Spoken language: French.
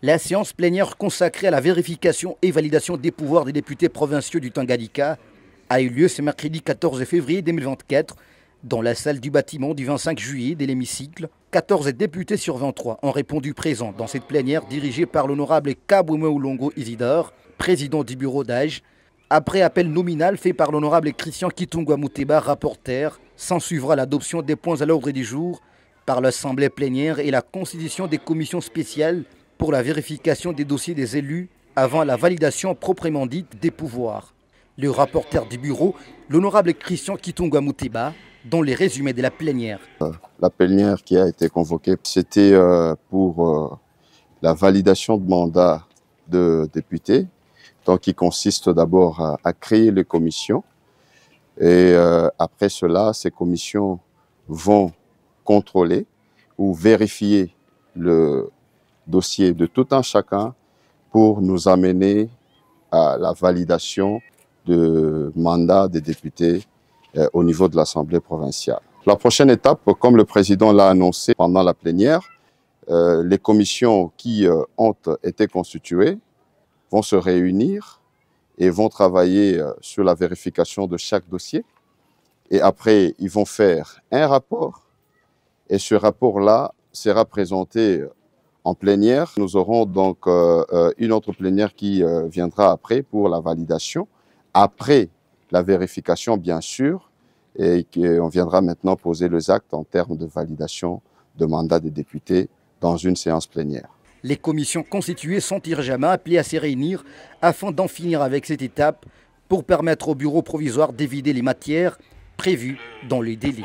La séance plénière consacrée à la vérification et validation des pouvoirs des députés provinciaux du Tanganyika a eu lieu ce mercredi 14 février 2024 dans la salle du bâtiment du 25 juillet de l'hémicycle. 14 députés sur 23 ont répondu présents dans cette plénière dirigée par l'honorable Kaboume Oulongo Isidore, président du bureau d'âge. Après appel nominal fait par l'honorable Christian Kitungwa Mouteba, rapporteur, s'ensuivra l'adoption des points à l'ordre du jour par l'Assemblée plénière et la constitution des commissions spéciales pour la vérification des dossiers des élus avant la validation proprement dite des pouvoirs. Le rapporteur du bureau, l'honorable Christian Kitungwa Mouteba, dans les résumés de la plénière. La plénière qui a été convoquée, c'était pour la validation de mandat de députés, donc qui consiste d'abord à créer les commissions. Et après cela, ces commissions vont contrôler ou vérifier le dossier de tout un chacun pour nous amener à la validation de mandat des députés au niveau de l'Assemblée provinciale. La prochaine étape, comme le président l'a annoncé pendant la plénière, les commissions qui ont été constituées vont se réunir et vont travailler sur la vérification de chaque dossier. Et après, ils vont faire un rapport. Et ce rapport-là sera présenté en plénière. Nous aurons donc une autre plénière qui viendra après pour la validation. Après la vérification, bien sûr, et on viendra maintenant poser les actes en termes de validation de mandat des députés dans une séance plénière. Les commissions constituées sont urgemment appelées à se réunir afin d'en finir avec cette étape pour permettre au bureau provisoire d'évider les matières prévues dans les délais.